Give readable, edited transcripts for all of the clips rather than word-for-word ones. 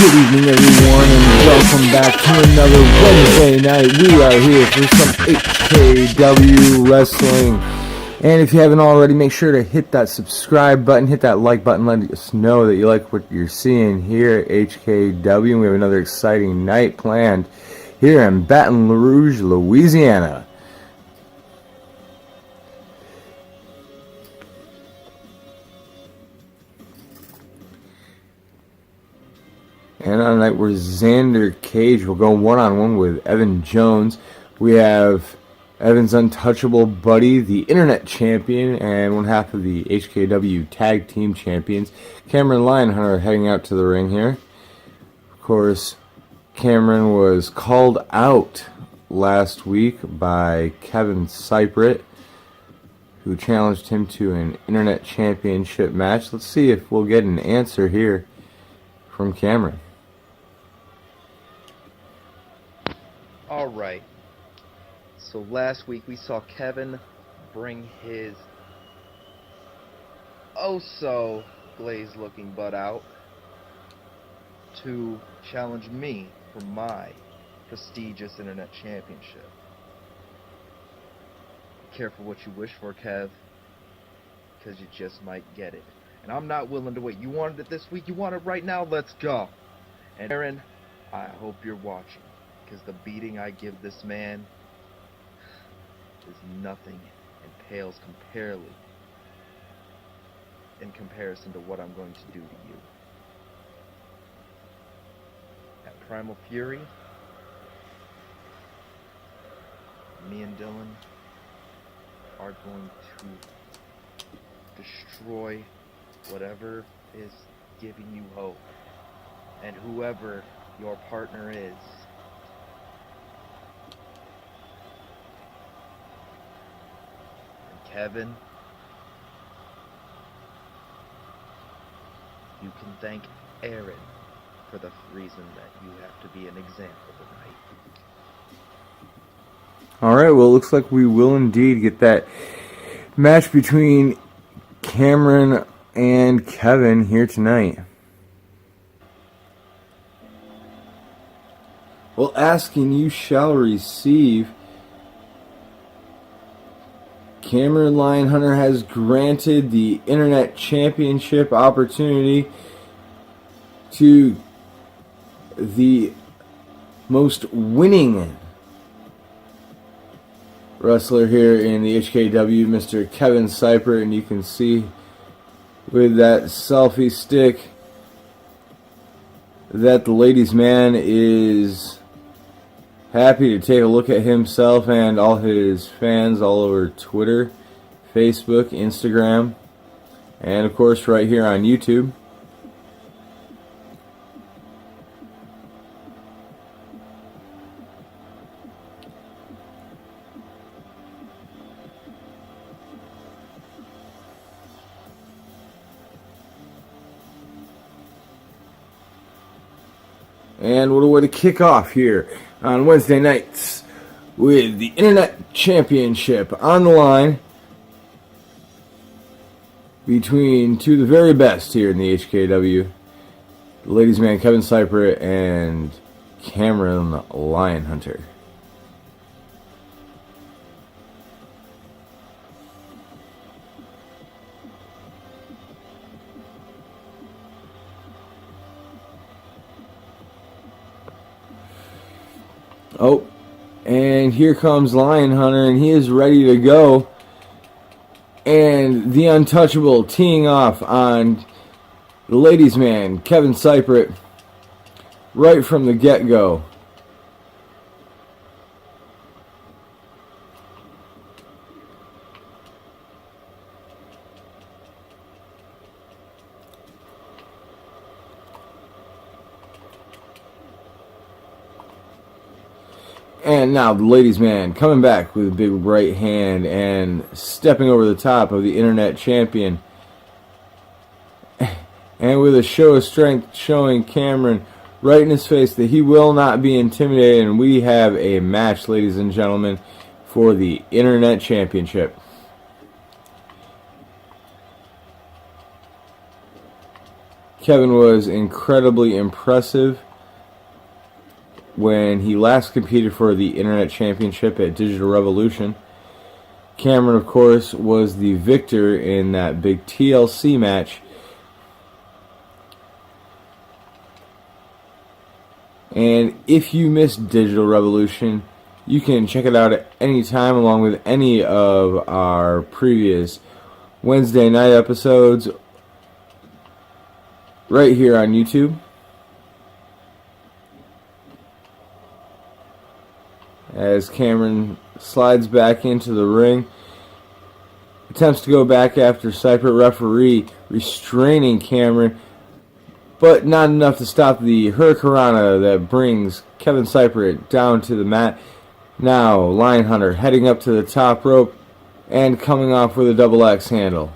Good evening, everyone, and welcome back to another Wednesday night. We are here for some HKW wrestling. And if you haven't already, make sure to hit that subscribe button, hit that like button, let us know that you like what you're seeing here at HKW. And we have another exciting night planned here in Baton Rouge, Louisiana. And on the night where Xander Cage will go one-on-one with Evan Jones, we have Evan's untouchable buddy, the Internet Champion, and one half of the HKW Tag Team Champions, Cameron Lyon-Hunter, heading out to the ring here. Of course, Cameron was called out last week by Kevin Cypret, who challenged him to an Internet Championship match. Let's see if we'll get an answer here from Cameron. Alright, so last week we saw Kevin bring his oh-so glazed looking butt out to challenge me for my prestigious Internet Championship. Be careful what you wish for, Kev, because you just might get it. And I'm not willing to wait. You wanted it this week, you want it right now, let's go. And Aaron, I hope you're watching, because the beating I give this man is nothing and pales in comparison to what I'm going to do to you. At Primal Fury, me and Dylan are going to destroy whatever is giving you hope, and whoever your partner is. And Kevin, you can thank Aaron for the reason that you have to be an example tonight. Alright, well, it looks like we will indeed get that match between Cameron and Kevin here tonight. Well, ask and you shall receive. Cameron Lyon-Hunter has granted the Internet Championship opportunity to the most winning wrestler here in the HKW, Mr. Kevin Cypret, and you can see with that selfie stick that the ladies' man is happy to take a look at himself and all his fans all over Twitter, Facebook, Instagram, and of course right here on YouTube. And what a way to kick off here on Wednesday nights with the Internet Championship on the line between two of the very best here in the HKW. The ladies' man Kevin Cypret and Cameron Lyon-Hunter. Oh, and here comes Lyon-Hunter, and he is ready to go. And the Untouchable teeing off on the ladies' man, Kevin Cypret, right from the get-go. And now the ladies' man coming back with a big right hand and stepping over the top of the internet champion. And with a show of strength showing Cameron right in his face that he will not be intimidated. And we have a match, ladies and gentlemen, for the internet championship. Kevin was incredibly impressive when he last competed for the Internet Championship at Digital Revolution. Cameron, of course, was the victor in that big TLC match. And if you missed Digital Revolution, you can check it out at any time along with any of our previous Wednesday night episodes right here on YouTube. As Cameron slides back into the ring, attempts to go back after Cypret, referee restraining Cameron, but not enough to stop the Hurricanrana that brings Kevin Cypret down to the mat. Now Lyon-Hunter heading up to the top rope and coming off with a double X handle.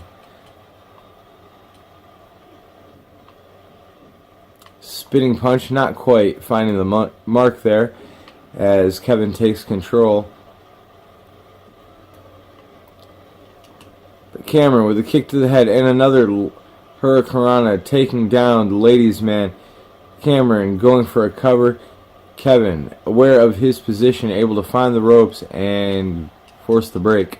Spinning punch, not quite finding the mark there, as Kevin takes control. But Cameron with a kick to the head and another Hurricanrana taking down the ladies' man. Cameron going for a cover. Kevin, aware of his position, able to find the ropes and force the break.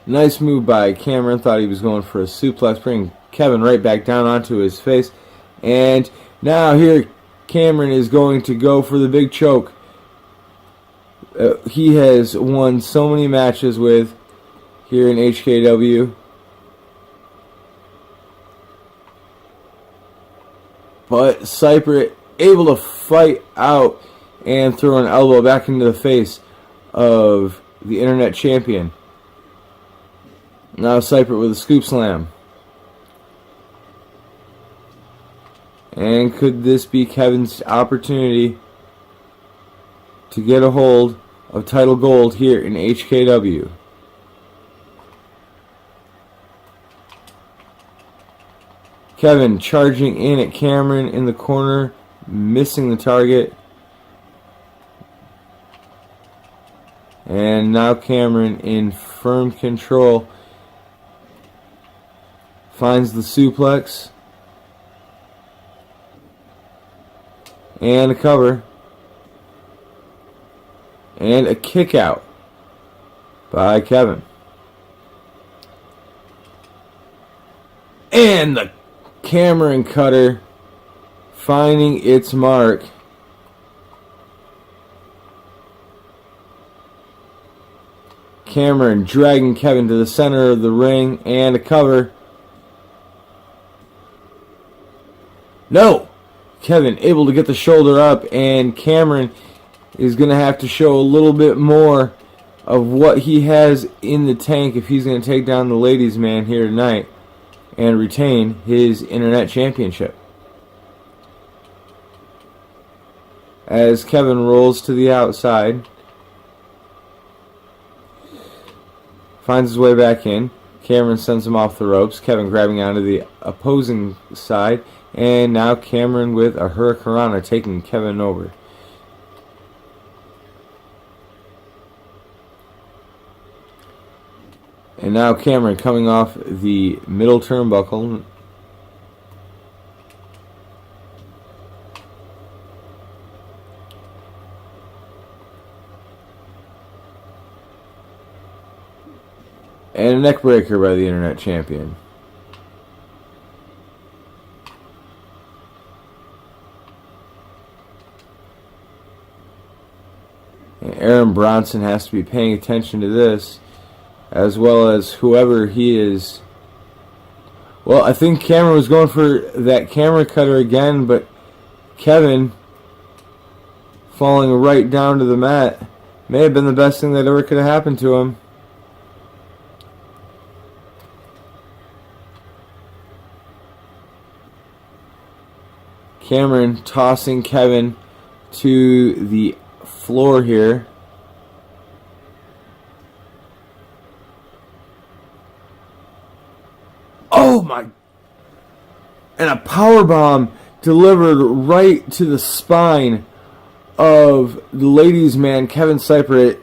Nice move by Cameron. Thought he was going for a suplex, bringing Kevin right back down onto his face. And now here Cameron is going to go for the big choke. He has won so many matches with here in HKW. But Cypret able to fight out and throw an elbow back into the face of the internet champion. Now Cypret with a scoop slam. And could this be Kevin's opportunity to get a hold of title gold here in HKW? Kevin charging in at Cameron in the corner, missing the target. And now Cameron in firm control. Finds the suplex. And a cover. And a kick out by Kevin. And the Cameron cutter finding its mark. Cameron dragging Kevin to the center of the ring and a cover. No! Kevin able to get the shoulder up, and Cameron is going to have to show a little bit more of what he has in the tank if he's going to take down the ladies' man here tonight and retain his internet championship. As Kevin rolls to the outside, finds his way back in. Cameron sends him off the ropes. Kevin grabbing onto the opposing side. And now Cameron with a Hurricanrana taking Kevin over. And now Cameron coming off the middle turnbuckle. And a neck breaker by the internet champion. Aaron Bronson has to be paying attention to this, as well as whoever he is. Well, I think Cameron was going for that camera cutter again, but Kevin falling right down to the mat may have been the best thing that ever could have happened to him. Cameron tossing Kevin to the floor here. Oh my! And a power bomb delivered right to the spine of the ladies' man, Kevin Cypret.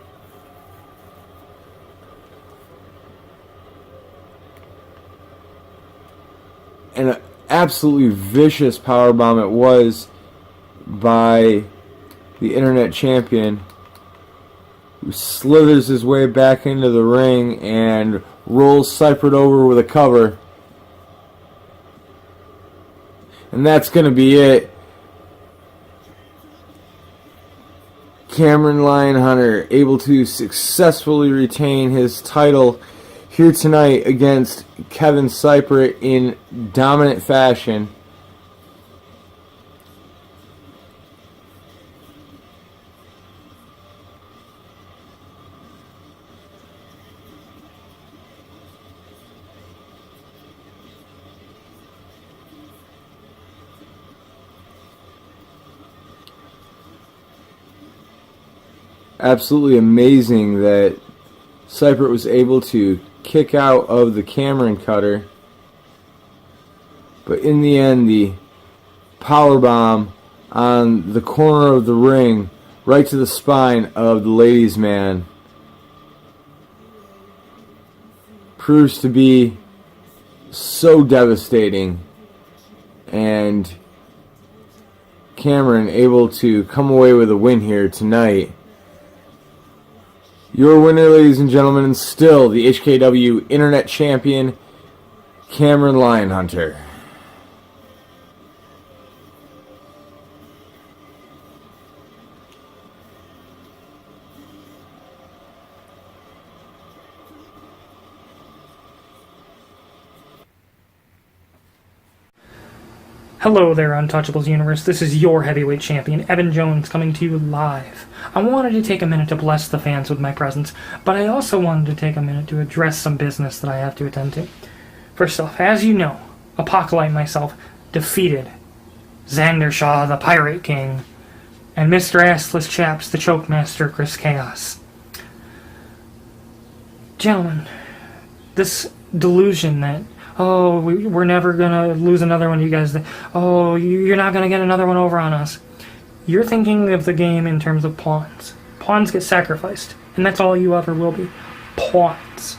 And an absolutely vicious power bomb it was by the internet champion, who slithers his way back into the ring and rolls Cypret over with a cover. And that's going to be it. Cameron Lyon-Hunter able to successfully retain his title here tonight against Kevin Cypret in dominant fashion. Absolutely amazing that Cypret was able to kick out of the Cameron cutter, but in the end the power bomb on the corner of the ring right to the spine of the ladies' man proves to be so devastating, and Cameron able to come away with a win here tonight. Your winner, ladies and gentlemen, and still the HKW Internet Champion, Cameron Lyon-Hunter. Hello there, Untouchables Universe. This is your heavyweight champion, Evan Jones, coming to you live. I wanted to take a minute to bless the fans with my presence, but I also wanted to take a minute to address some business that I have to attend to. First off, as you know, Apocalypse myself defeated Xander Shaw, the Pirate King, and Mr. Assless Chaps, the Choke Master, Chris Chaos. Gentlemen, this delusion that we're never going to lose another one of you guys. Oh, you're not going to get another one over on us. You're thinking of the game in terms of pawns. Pawns get sacrificed, and that's all you ever will be. Pawns.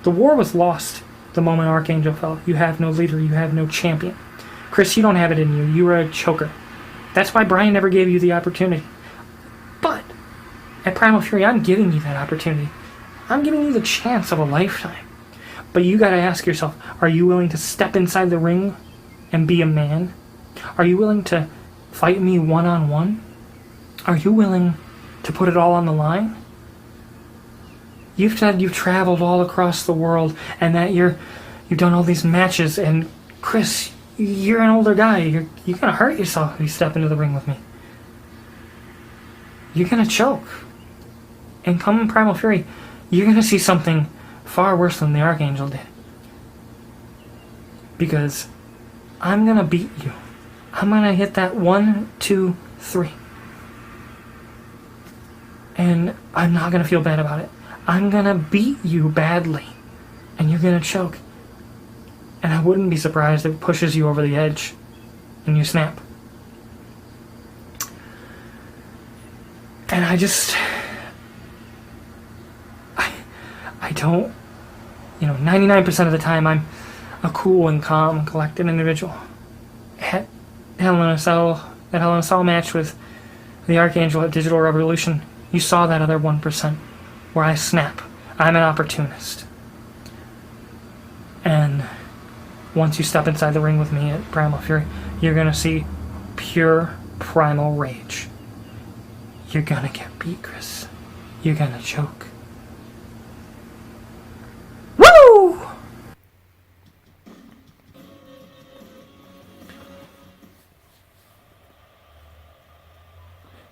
The war was lost the moment Archangel fell. You have no leader. You have no champion. Chris, you don't have it in you. You are a choker. That's why Brian never gave you the opportunity. But at Primal Fury, I'm giving you that opportunity. I'm giving you the chance of a lifetime. But you gotta ask yourself, are you willing to step inside the ring and be a man? Are you willing to fight me one-on-one? Are you willing to put it all on the line? You've said you've traveled all across the world and that you've done all these matches, and Chris, you're an older guy. You're gonna hurt yourself if you step into the ring with me. You're gonna choke. And come Primal Fury, you're gonna see something far worse than the Archangel did. Because I'm gonna beat you. I'm gonna hit that 1, 2, 3. And I'm not gonna feel bad about it. I'm gonna beat you badly. And you're gonna choke. And I wouldn't be surprised if it pushes you over the edge and you snap. And I don't, 99% of the time I'm a cool and calm, collected individual. At Hell in a Cell match with the Archangel at Digital Revolution, you saw that other 1% where I snap. I'm an opportunist. And once you step inside the ring with me at Primal Fury, you're going to see pure primal rage. You're going to get beat, Chris. you're gonna choke. Woo!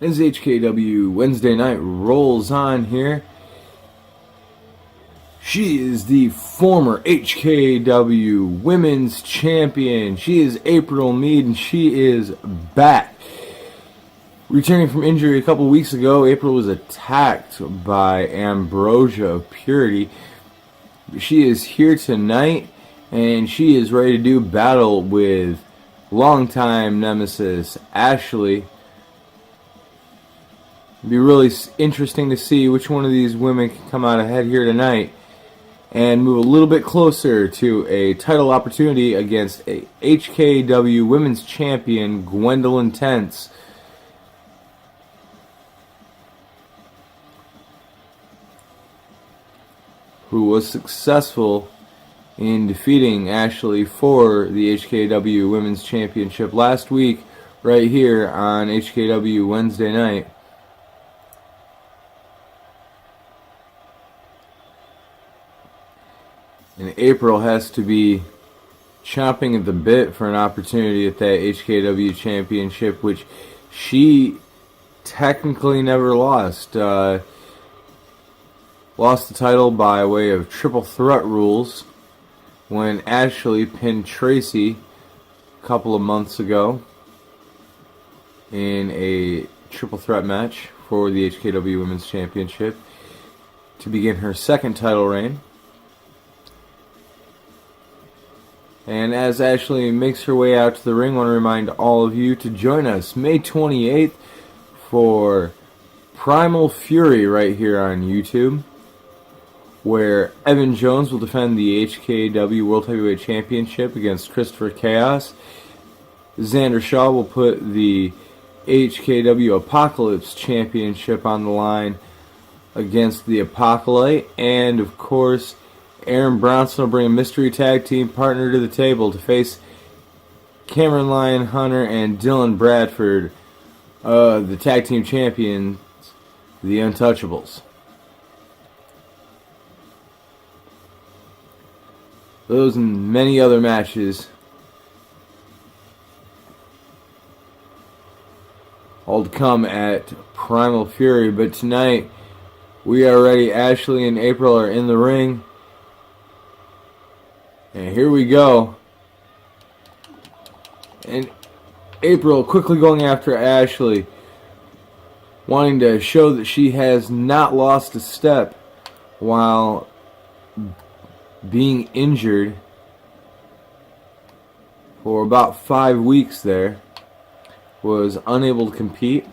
As HKW Wednesday night rolls on here, she is the former HKW Women's Champion. She is April Mead, and she is back. Returning from injury a couple weeks ago, April was attacked by Ambrosia of Purity. She is here tonight, and she is ready to do battle with longtime nemesis Ashley. It'd be really interesting to see which one of these women can come out ahead here tonight and move a little bit closer to a title opportunity against a HKW Women's Champion, Gwendolyn Tense. Who was successful in defeating Ashley for the HKW Women's Championship last week right here on HKW Wednesday night. And April has to be chomping at the bit for an opportunity at that HKW Championship, which she technically never lost. Lost the title by way of triple threat rules when Ashley pinned Tracy a couple of months ago in a triple threat match for the HKW Women's Championship to begin her second title reign. And as Ashley makes her way out to the ring, I want to remind all of you to join us May 28th for Primal Fury right here on YouTube, where Evan Jones will defend the HKW World Heavyweight Championship against Christopher Chaos. Xander Shaw will put the HKW Apocalypse Championship on the line against the Apocalypse. And, of course, Aaron Bronson will bring a mystery tag team partner to the table to face Cameron Lyon-Hunter and Dylan Bradford, the tag team champions, the Untouchables. Those and many other matches all to come at Primal Fury. But tonight, we are ready. Ashley and April are in the ring. And here we go. And April quickly going after Ashley, wanting to show that she has not lost a step while being injured for about 5 weeks there. Was unable to compete.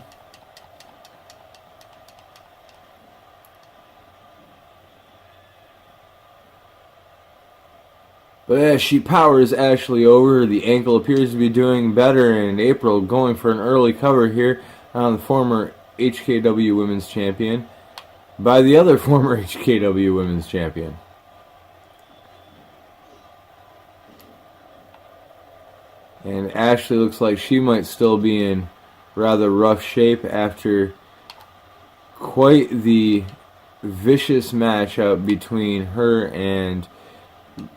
But as she powers Ashley over, the ankle appears to be doing better, and April going for an early cover here on the former HKW Women's Champion by the other former HKW Women's Champion. And Ashley looks like she might still be in rather rough shape after quite the vicious matchup between her and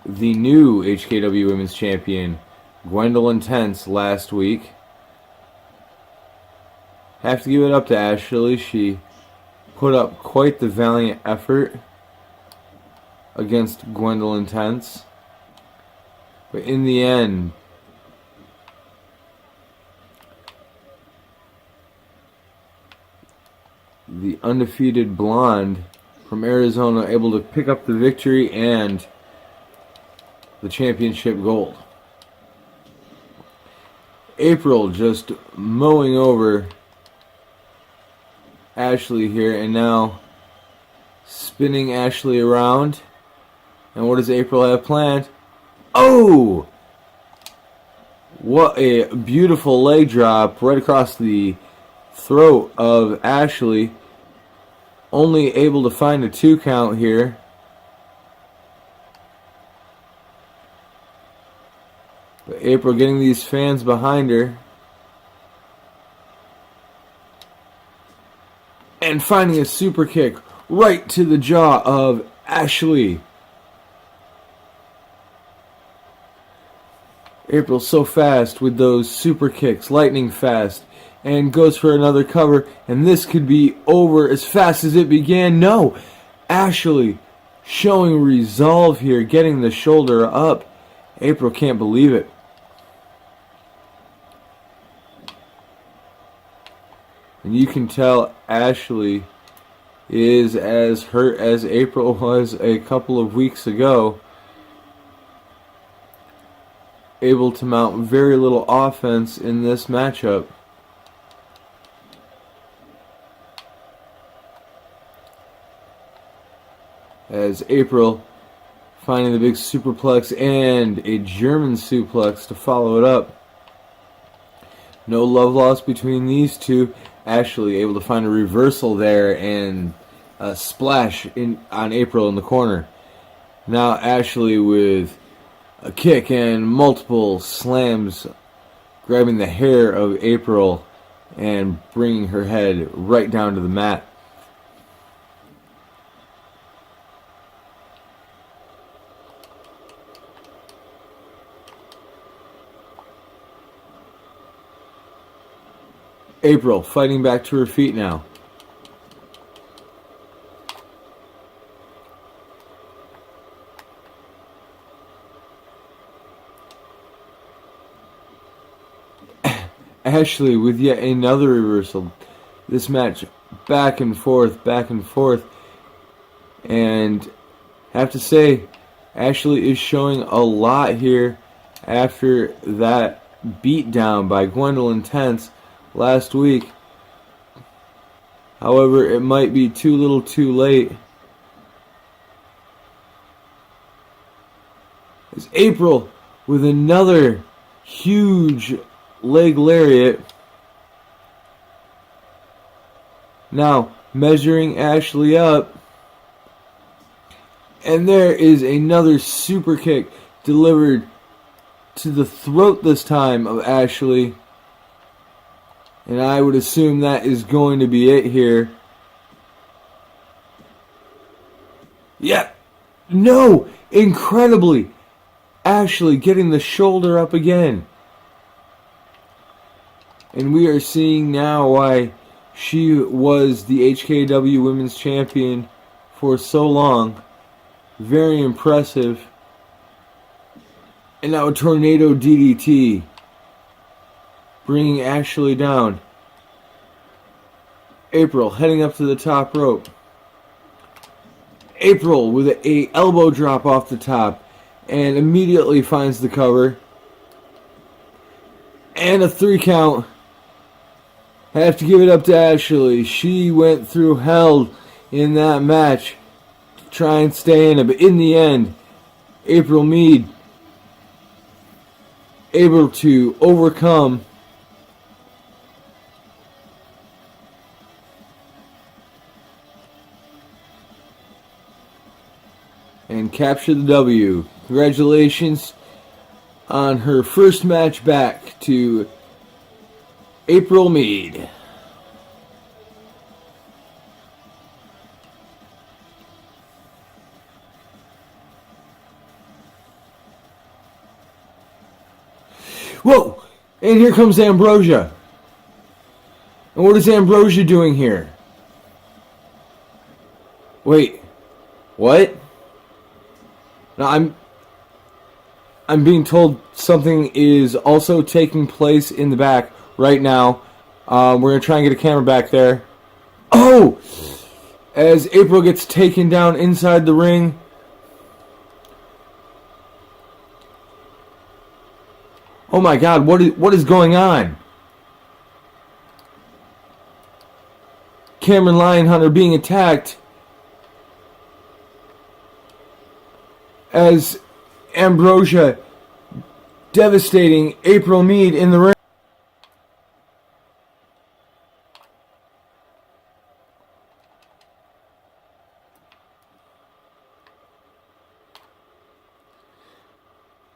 the new HKW Women's Champion, Gwendolyn Tense, last week. Have to give it up to Ashley. She put up quite the valiant effort against Gwendolyn Tense. But in the end, the undefeated blonde from Arizona able to pick up the victory and the championship gold. April just mowing over Ashley here, and now spinning Ashley around. And what does April have planned? Oh! What a beautiful leg drop right across the throat of Ashley. Only able to find a 2 count here. But April getting these fans behind her. And finding a super kick right to the jaw of Ashley. April so fast with those super kicks, lightning fast, and goes for another cover, and this could be over as fast as it began. No, Ashley showing resolve here, getting the shoulder up. April can't believe it. And you can tell Ashley is as hurt as April was a couple of weeks ago. Able to mount very little offense in this matchup. As April finding the big superplex and a German suplex to follow it up. No love lost between these two. Ashley able to find a reversal there and a splash on April in the corner. Now Ashley with a kick and multiple slams, grabbing the hair of April and bringing her head right down to the mat. April fighting back to her feet now. Ashley with yet another reversal. This match back and forth, and I have to say, Ashley is showing a lot here after that beatdown by Gwendolyn Tense last week. However, it might be too little too late. As April with another huge leg lariat. Now measuring Ashley up. And there is another super kick delivered to the throat this time of Ashley. And I would assume that is going to be it here. Yeah. No! Incredibly, Ashley getting the shoulder up again. And we are seeing now why she was the HKW Women's Champion for so long. Very impressive. And now a tornado DDT, bringing Ashley down. April heading up to the top rope. April with a elbow drop off the top and immediately finds the cover. And a 3 count. I have to give it up to Ashley. She went through hell in that match to try and stay in it. But in the end, April Meade able to overcome and capture the W. Congratulations on her first match back to April Meade. Whoa! And here comes Ambrosia. And what is Ambrosia doing here? Wait. What? Now I'm being told something is also taking place in the back right now. We're going to try and get a camera back there. Oh! As April gets taken down inside the ring. Oh my God, what is going on? Cameron Lyon-Hunter being attacked as Ambrosia devastating April Meade in the ring.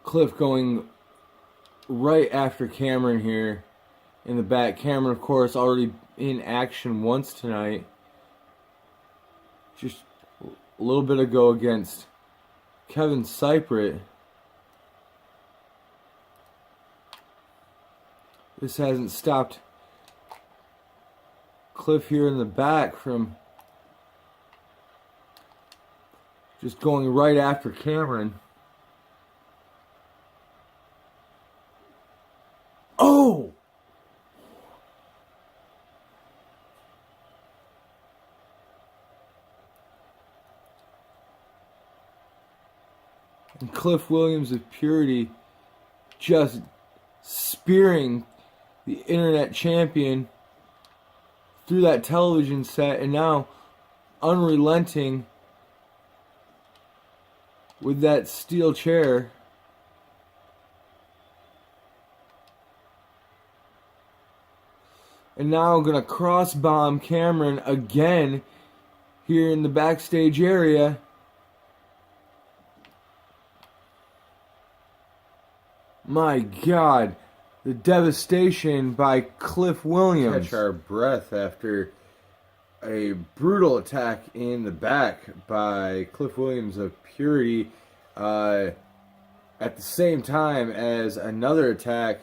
Cliff going right after Cameron here in the back. Cameron, of course, already in action once tonight. just a little bit ago against Kevin Cypret. This hasn't stopped Cliff here in the back from just going right after Cameron. Oh! And Cliff Williams of Purity just spearing the internet champion through that television set, and now unrelenting with that steel chair. And now going to cross bomb Cameron again here in the backstage area. My God, the devastation by Cliff Williams. Catch our breath after a brutal attack in the back by Cliff Williams of Purity, at the same time as another attack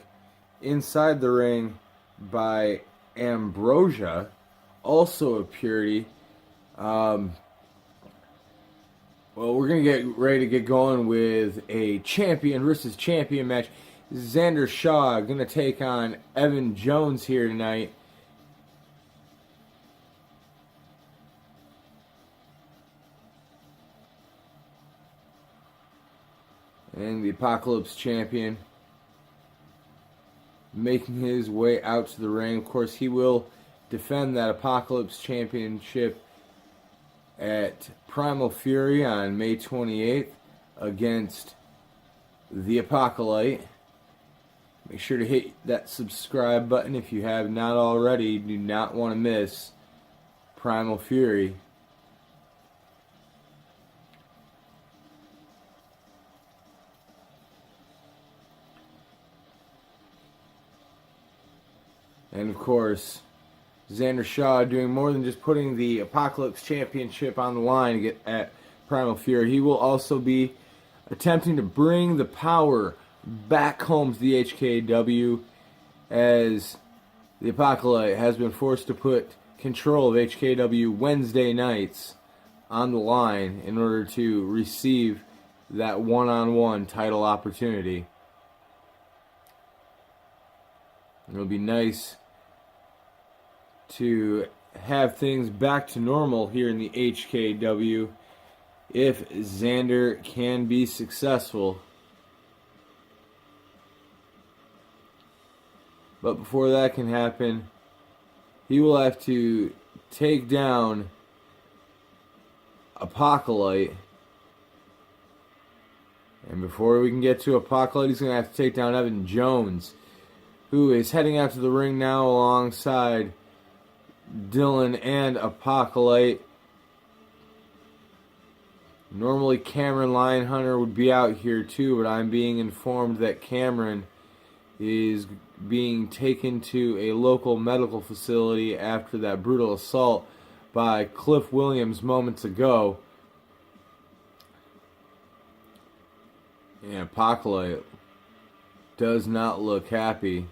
inside the ring by Ambrosia, also of Purity. Well, we're going to get ready to get going with a champion versus champion match. Xander Shaw going to take on Evan Jones here tonight. And the Apocalypse champion making his way out to the ring. Of course, he will defend that Apocalypse championship at Primal Fury on May 28th against the Apocalypse. Make sure to hit that subscribe button if you have not already. You do not want to miss Primal Fury. And of course, Xander Shaw doing more than just putting the Apocalypse Championship on the line to get at Primal Fury. He will also be attempting to bring the power back home to the HKW, as the Apocalypse has been forced to put control of HKW Wednesday nights on the line in order to receive that one-on-one title opportunity. It'll be nice to have things back to normal here in the HKW if Xander can be successful. But before that can happen, he will have to take down Apocalypse. And before we can get to Apocalypse, he's going to have to take down Evan Jones, who is heading out to the ring now alongside Dylan and Apocalypse. Normally Cameron Lyon-Hunter would be out here too, but I'm being informed that Cameron is being taken to a local medical facility after that brutal assault by Cliff Williams moments ago. And Apocalypse does not look happy.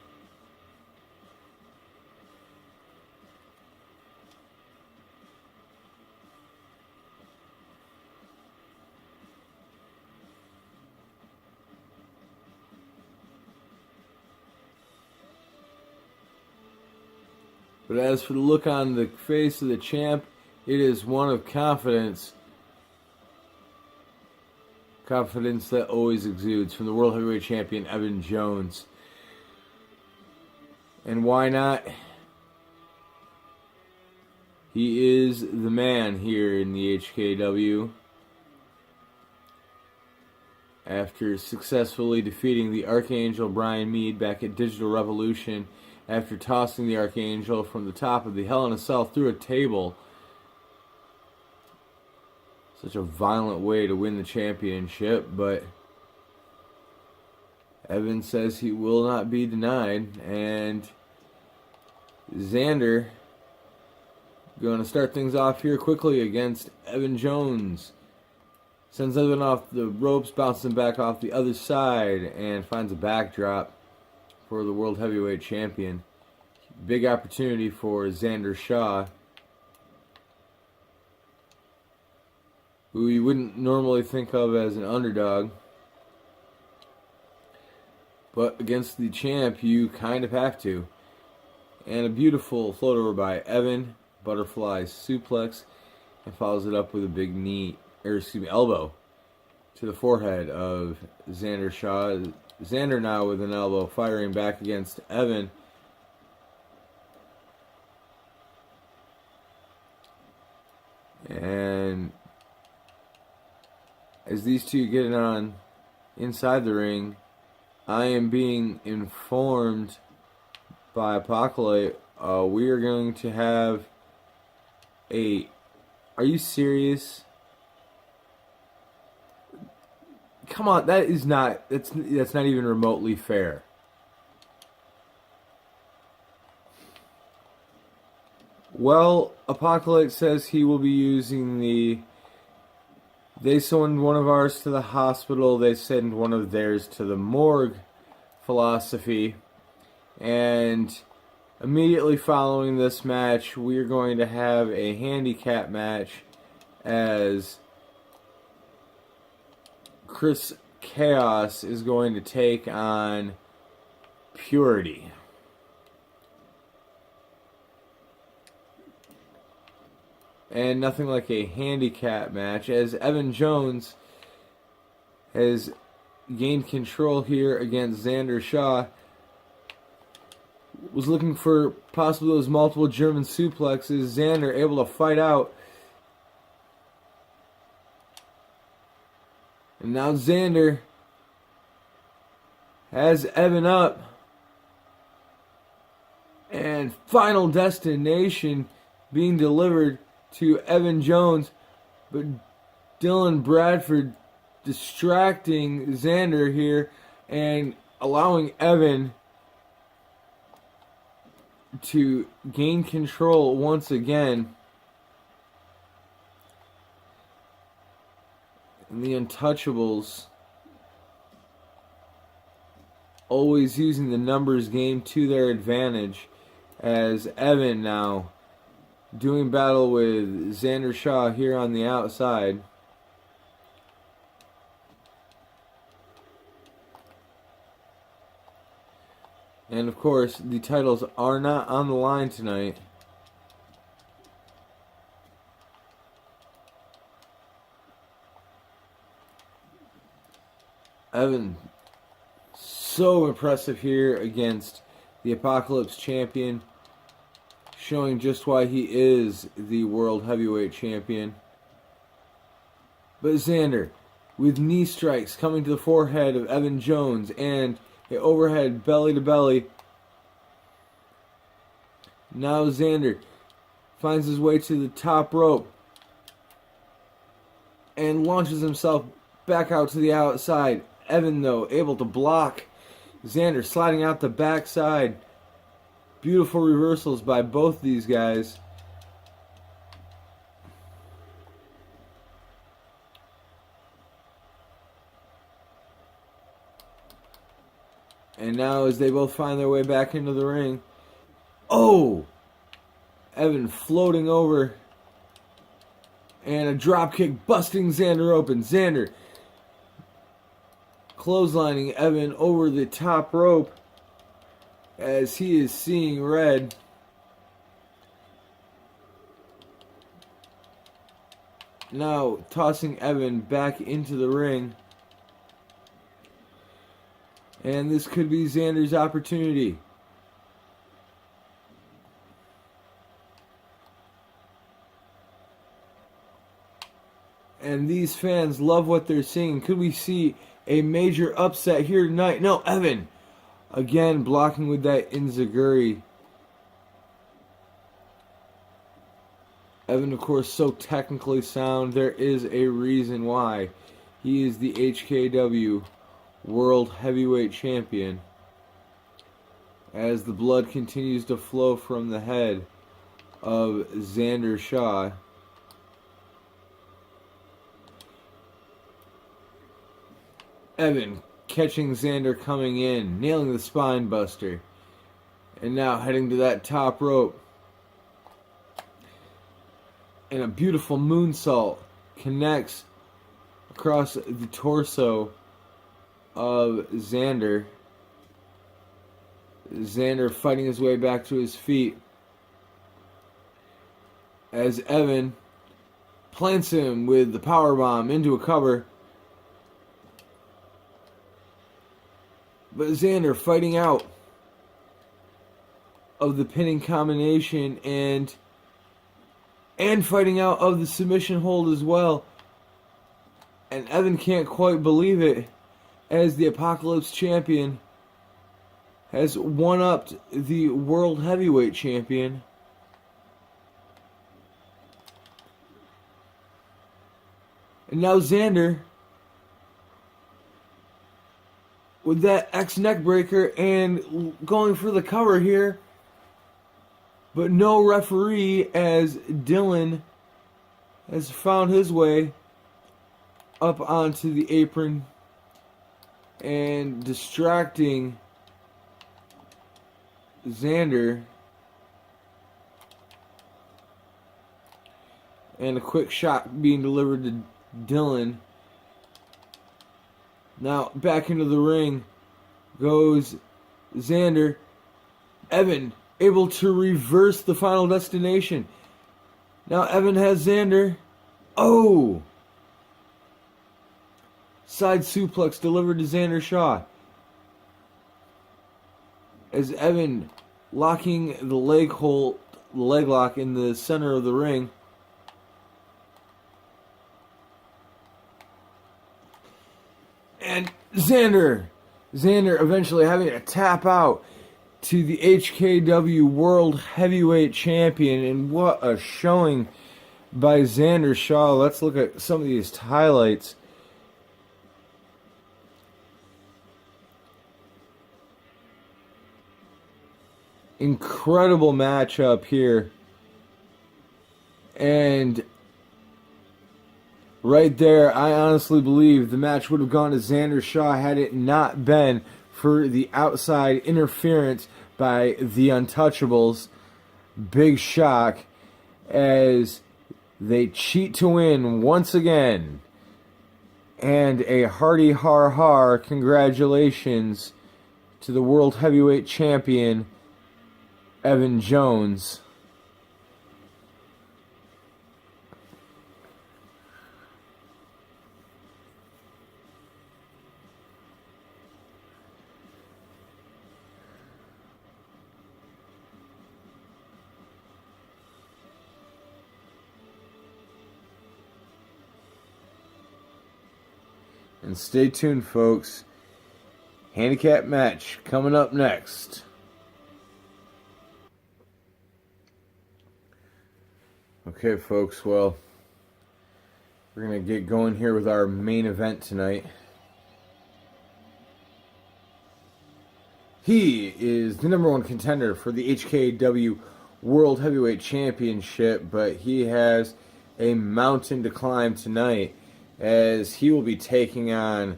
But as for the look on the face of the champ, it is one of confidence. Confidence that always exudes from the World Heavyweight Champion Evan Jones. And why not? He is the man here in the HKW. After successfully defeating the Archangel Brian Meade back at Digital Revolution, after tossing the Archangel from the top of the Hell in a Cell through a table. Such a violent way to win the championship, but Evan says he will not be denied, and Xander Going to start things off here quickly against Evan Jones. Sends Evan off the ropes, bouncing back off the other side, and finds a backdrop for the World Heavyweight Champion. Big opportunity for Xander Shaw, who you wouldn't normally think of as an underdog. But against the champ, you kind of have to. And a beautiful float over by Evan. Butterfly suplex. And follows it up with a big knee, elbow to the forehead of Xander Shaw. Xander now with an elbow firing back against Evan. And as these two get it on inside the ring, I am being informed by Apocalypse we are going to have a... Are you serious? Come on, that is not... That's not even remotely fair. Well, Apocalypse says he will be using the... They send one of ours to the hospital, they send one of theirs to the morgue philosophy. And immediately following this match, we are going to have a handicap match as Chris Chaos is going to take on Purity. And nothing like a handicap match, as Evan Jones has gained control here against Xander Shaw. Was looking for possibly those multiple German suplexes. Xander able to fight out. And now Xander has Evan up. And Final Destination being delivered to Evan Jones, but Dylan Bradford distracting Xander here and allowing Evan to gain control once again. And the Untouchables always using the numbers game to their advantage, as Evan now doing battle with Xander Shaw here on the outside. And of course, the titles are not on the line tonight. Evan, so impressive here against the Apocalypse Champion, showing just why he is the World Heavyweight Champion. But Xander, with knee strikes coming to the forehead of Evan Jones and an overhead belly to belly. Now Xander finds his way to the top rope and launches himself back out to the outside. Evan, though, able to block. Xander sliding out the backside. Beautiful reversals by both these guys. And now as they both find their way back into the ring. Oh! Evan floating over. And a drop kick busting Xander open. Xander clotheslining Evan over the top rope as he is seeing red. Now tossing Evan back into the ring. And this could be Xander's opportunity. And these fans love what they're seeing. Could we see a major upset here tonight? No, Evan again blocking with that enziguri. Evan, of course, so technically sound. There is a reason why he is the HKW World Heavyweight Champion. As the blood continues to flow from the head of Xander Shaw. Evan catching Xander coming in, nailing the spine buster. And now heading to that top rope. And a beautiful moonsault connects across the torso of Xander. Xander fighting his way back to his feet as Evan plants him with the powerbomb into a cover. But Xander fighting out of the pinning combination and fighting out of the submission hold as well. And Evan can't quite believe it, as the Apocalypse Champion has one-upped the World Heavyweight Champion. And now Xander with that X neck breaker and going for the cover here. But no referee, as Dylan has found his way up onto the apron and distracting Xander. And a quick shot being delivered to Dylan. Now back into the ring goes Xander. Evan able to reverse the Final Destination. Now Evan has Xander. Oh! Side suplex delivered to Xander Shaw. As Evan locking the leg lock in the center of the ring. And Xander eventually having to tap out to the HKW World Heavyweight Champion. And what a showing by Xander Shaw. Let's look at some of these highlights. Incredible matchup here. And right there, I honestly believe the match would have gone to Xander Shaw had it not been for the outside interference by the Untouchables. Big shock as they cheat to win once again. And a hearty har har congratulations to the World Heavyweight Champion Evan Jones. And stay tuned, folks. Handicap match coming up next. Okay, folks, well, we're going to get going here with our main event tonight. He is the number one contender for the HKW World Heavyweight Championship, but he has a mountain to climb tonight, as he will be taking on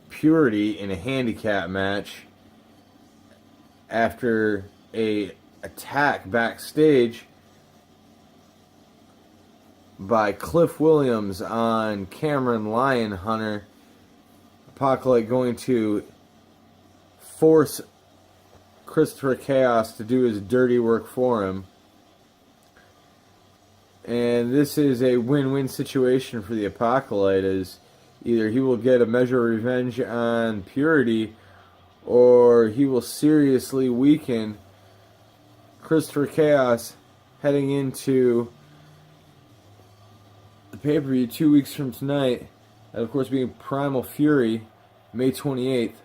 Purity in a handicap match after a attack backstage by Cliff Williams on Cameron Lyon-Hunter. Apocalypse going to force Christopher Chaos to do his dirty work for him. And this is a win-win situation for the Apocalypse, as either he will get a measure of revenge on Purity, or he will seriously weaken Christopher Chaos heading into the pay-per-view 2 weeks from tonight. And of course being Primal Fury, May 28th.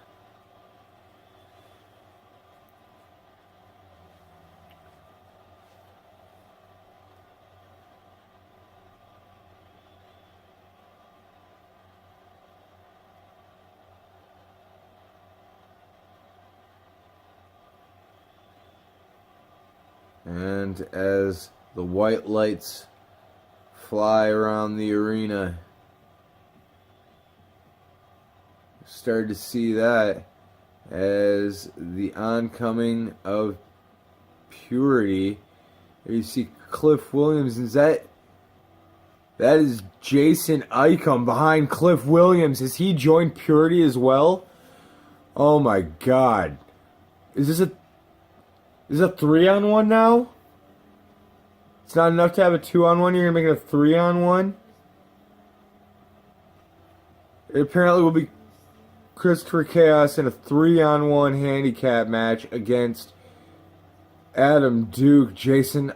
And as The white lights fly around the arena. Started to see that as the oncoming of Purity. There you see Cliff Williams. That is Jason Icom behind Cliff Williams. Has he joined Purity as well? Oh my God. Is this a 3-on-1 now? It's not enough to have a 2-on-1. You're going to make it a 3-on-1? It apparently will be Christopher Chaos in a 3-on-1 handicap match against Adam Duke, Jason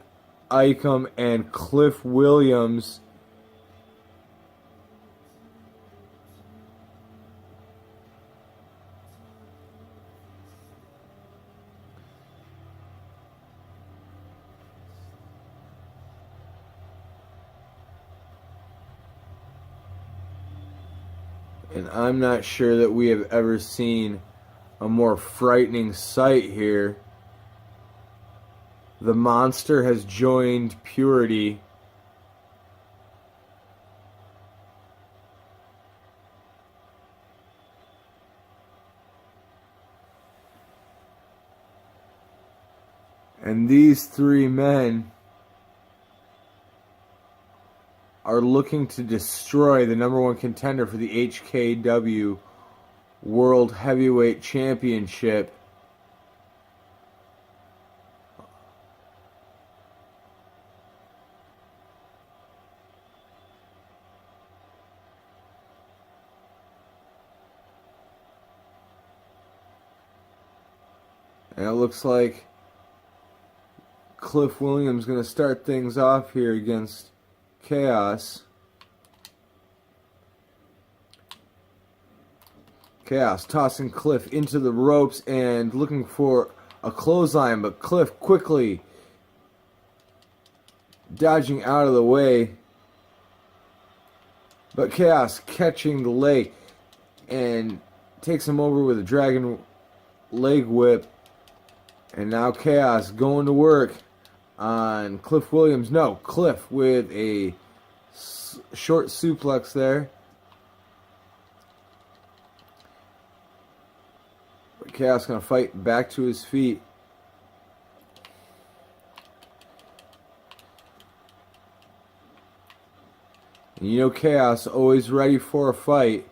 Icom, and Cliff Williams. And I'm not sure that we have ever seen a more frightening sight here. The monster has joined Purity. And these three men are looking to destroy the number one contender for the HKW World Heavyweight Championship. And it looks like Cliff Williams is going to start things off here against Chaos. Chaos tossing Cliff into the ropes and looking for a clothesline, but Cliff quickly dodging out of the way. But Chaos catching the leg and takes him over with a dragon leg whip. And now Chaos going to work on Cliff Williams. No, Cliff with a short suplex there. But Chaos going to fight back to his feet. And you know Chaos always ready for a fight.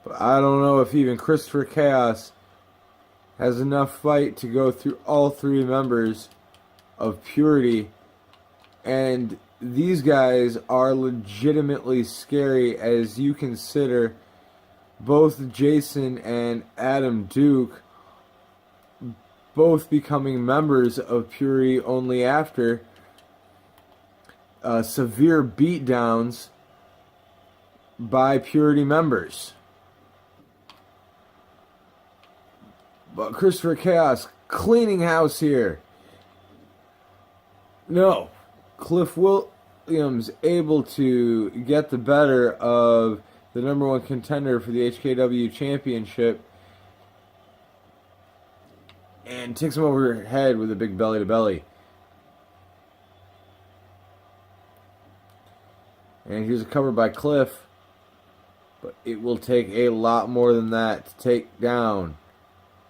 But I don't know if even Christopher Chaos has enough fight to go through all three members of Purity. And these guys are legitimately scary as you consider both Jason and Adam Duke both becoming members of Purity only after severe beatdowns by Purity members. But Christopher Chaos cleaning house here. No. Cliff Williams able to get the better of the number one contender for the HKW Championship and takes him over the head with a big belly to belly. And here's a cover by Cliff. But it will take a lot more than that to take down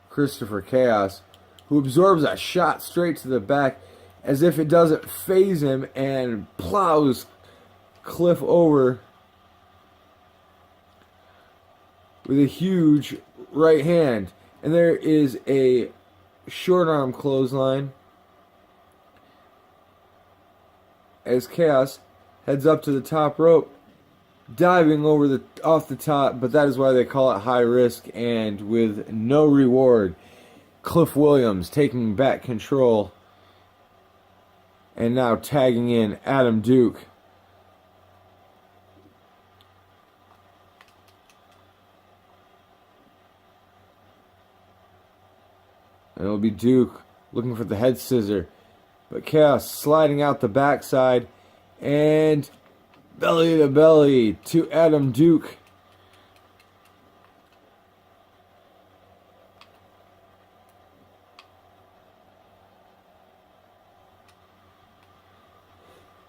Christopher Chaos, who absorbs a shot straight to the back as if it doesn't faze him and plows Cliff over with a huge right hand. And there is a short arm clothesline as Chaos heads up to the top rope, diving over off the top, but that is why they call it high risk, and with no reward. Cliff Williams taking back control and now tagging in Adam Duke. And it'll be Duke looking for the head scissor, but Chaos sliding out the backside and belly to belly to Adam Duke.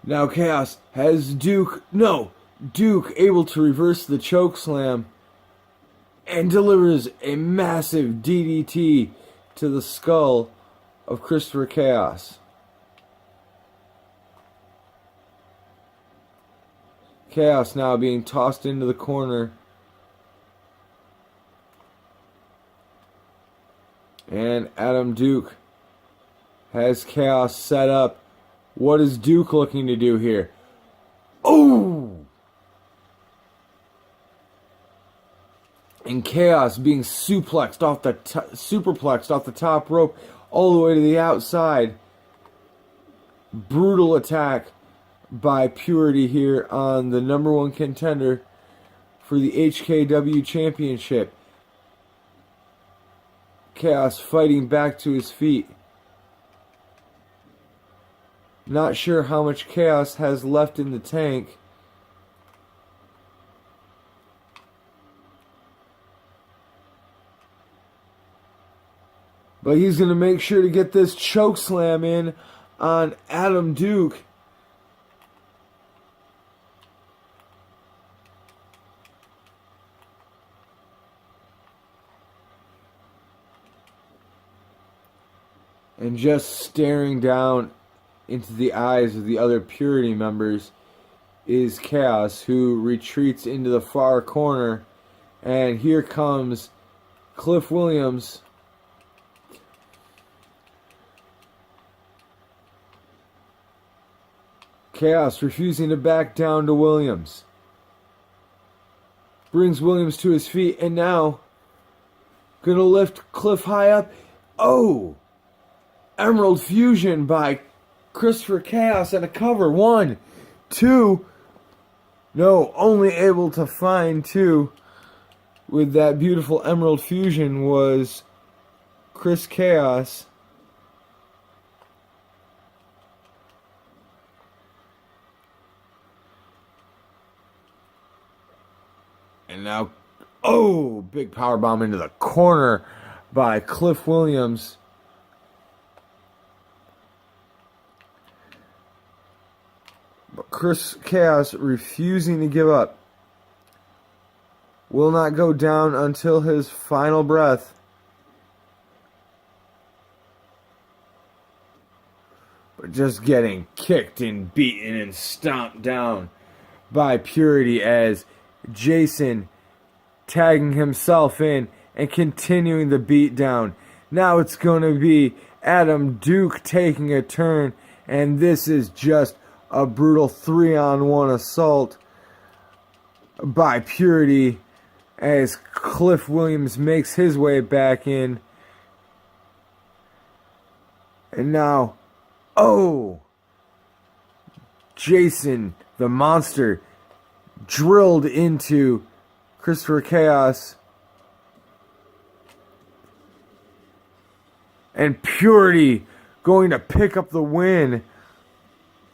Now Chaos has Duke. No, Duke able to reverse the choke slam and delivers a massive DDT to the skull of Christopher Chaos. Chaos now being tossed into the corner. And Adam Duke has Chaos set up. What is Duke looking to do here? Oh! And Chaos being superplexed off the top rope all the way to the outside. Brutal attack by Purity here on the number one contender for the HKW Championship. Chaos fighting back to his feet. Not sure how much Chaos has left in the tank. But he's going to make sure to get this choke slam in on Adam Duke. And just staring down into the eyes of the other Purity members is Chaos, who retreats into the far corner. And here comes Cliff Williams. Chaos refusing to back down to Williams. Brings Williams to his feet, and now gonna lift Cliff high up. Oh! Emerald Fusion by Christopher Chaos and a cover. 1, 2. No, only able to find 2 with that beautiful Emerald Fusion was Chris Chaos. And now, oh, big powerbomb into the corner by Cliff Williams. But Chris Chaos refusing to give up. Will not go down until his final breath. But just getting kicked and beaten and stomped down by Purity as Jason tagging himself in and continuing the beatdown. Now it's going to be Adam Duke taking a turn, and this is just a brutal 3-on-1 assault by Purity as Cliff Williams makes his way back in. And now, oh! Jason, the monster, drilled into Christopher Chaos. And Purity going to pick up the win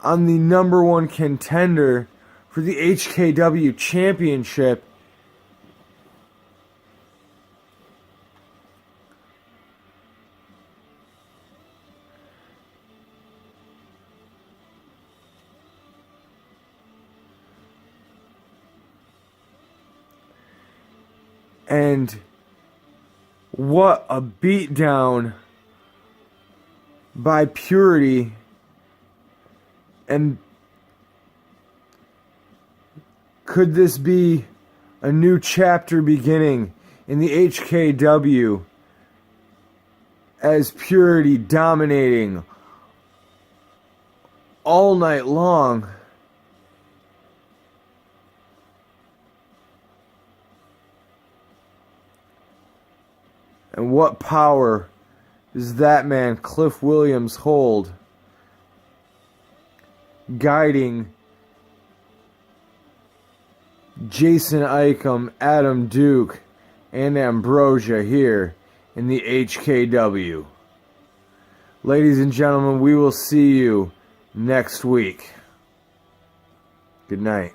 on the number one contender for the HKW Championship. And what a beatdown by Purity. And could this be a new chapter beginning in the HKW as Purity dominating all night long? And what power does that man, Cliff Williams, hold? Guiding Jason Ikem, Adam Duke, and Ambrosia here in the HKW. Ladies and gentlemen, we will see you next week. Good night.